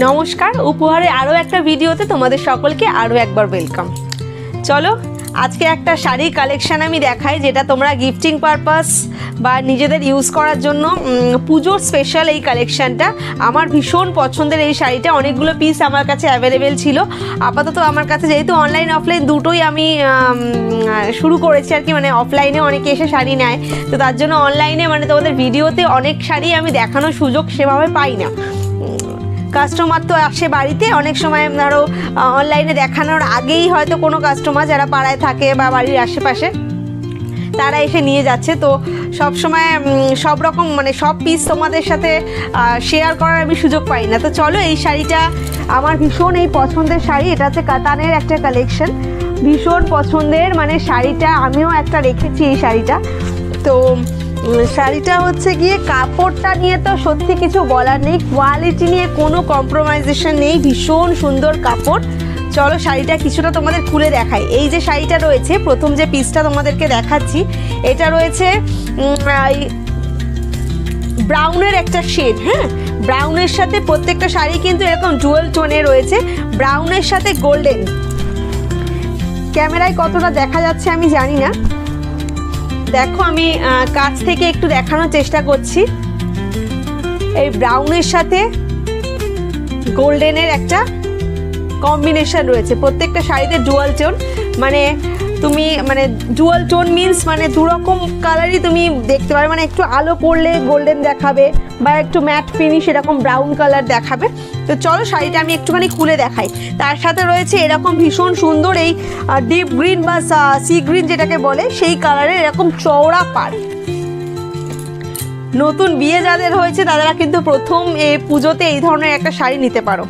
নমস্কার, উপহারে আরও একটা ভিডিওতে তোমাদের সকলকে আরও একবার ওয়েলকাম। চলো আজকে একটা শাড়ির কালেকশান আমি দেখাই, যেটা তোমরা গিফটিং পারপাস বা নিজেদের ইউজ করার জন্য পুজোর স্পেশাল এই কালেকশানটা। আমার ভীষণ পছন্দের এই শাড়িটা, অনেকগুলো পিস আমার কাছে অ্যাভেলেবেল ছিল। আপাতত আমার কাছে যেহেতু অনলাইন অফলাইন দুটোই আমি শুরু করেছি আর কি, মানে অফলাইনে অনেকে এসে শাড়ি নেয়, তো তার জন্য অনলাইনে মানে তোমাদের ভিডিওতে অনেক শাড়ি আমি দেখানোর সুযোগ সেভাবে পাই না। কাস্টমার তো আসে বাড়িতে, অনেক সময় ধরো অনলাইনে দেখানোর আগেই হয়তো কোনো কাস্টমার যারা পাড়ায় থাকে বা বাড়ির আশেপাশে তারা এসে নিয়ে যাচ্ছে, তো সব সময় সব রকম মানে সব পিস তোমাদের সাথে শেয়ার করার আমি সুযোগ পাই না। তো চলো, এই শাড়িটা আমার ভীষণ এই পছন্দের শাড়ি, এটা হচ্ছে কাতানের একটা কালেকশন, ভীষণ পছন্দের মানে শাড়িটা, আমিও একটা রেখেছি এই শাড়িটা। তো শাড়িটা হচ্ছে গিয়ে কাপড়টা নিয়ে তো সত্যি কিছু বলার নেই, কোয়ালিটি নিয়ে কোনো কম্প্রোমাইজেশন নেই, ভীষণ সুন্দর কাপড়। চলো শাড়িটা কিছুটা তোমাদের খুলে দেখাই। এই যে শাড়িটা রয়েছে, প্রথম যে পিসটা তোমাদেরকে দেখাচ্ছি, এটা রয়েছে ব্রাউনের একটা শেড। হ্যাঁ, ব্রাউনের সাথে প্রত্যেকটা শাড়ি কিন্তু এরকম ডুয়াল টোনে রয়েছে, ব্রাউনের সাথে গোল্ডেন। ক্যামেরায় কতটা দেখা যাচ্ছে আমি জানি না, দেখো আমি কাছ থেকে একটু দেখানোর চেষ্টা করছি। এই ব্রাউনের সাথে গোল্ডেনের একটা কম্বিনেশন রয়েছে, প্রত্যেকটা শাড়িতে ডুয়াল টোন, মানে তুমি মানে ডুয়াল টোন মিন্স মানে দুরকম কালারই তুমি দেখতে পারো, মানে একটু আলো পড়লে গোল্ডেন দেখাবে বা একটু ম্যাট ফিনিশ এরকম ব্রাউন কালার দেখাবে। তো চলো শাড়িটা আমি একটুখানি খুলে দেখাই। তার সাথে রয়েছে এরকম ভীষণ সুন্দর এই ডিপ গ্রিন বা সি গ্রিন যেটাকে বলে সেই কালারের এরকম চওড়া পাড়। নতুন বিয়ে যাদের হয়েছে তারা কিন্তু প্রথম এই পুজোতে এই ধরনের একটা শাড়ি নিতে পারো।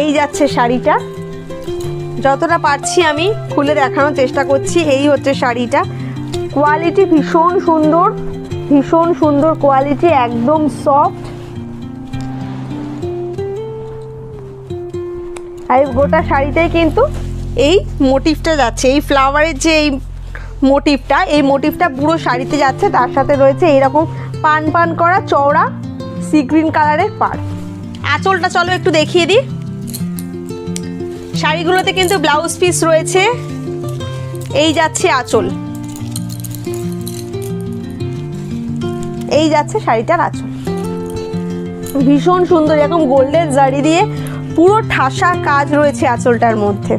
এই যাচ্ছে শাড়িটা, যতটা পারছি আমি খুলে দেখানোর চেষ্টা করছি। এই হচ্ছে শাড়িটা, কোয়ালিটি ভীষণ সুন্দর, ভীষণ সুন্দর কোয়ালিটি, একদম সফট। আর গোটা শাড়িতেই কিন্তু এই মোটিভটা যাচ্ছে, এই ফ্লাওয়ারের যে এই মোটিভটা, এই মোটিভটা পুরো শাড়িতে যাচ্ছে। তার সাথে রয়েছে এইরকম পান পান করা চওড়া সি গ্রিন কালারের পাড়। আঁচলটা চলো একটু দেখিয়ে দিই। শাড়িগুলোতে কিন্তু ব্লাউজ পিস রয়েছে, এই যাচ্ছে আঁচল, এই যাচ্ছে শাড়িটার আঁচল, ভীষণ সুন্দর, এরকম গোল্ডেন জারি দিয়ে পুরো ঠাসা কাজ রয়েছে আঁচলটার মধ্যে।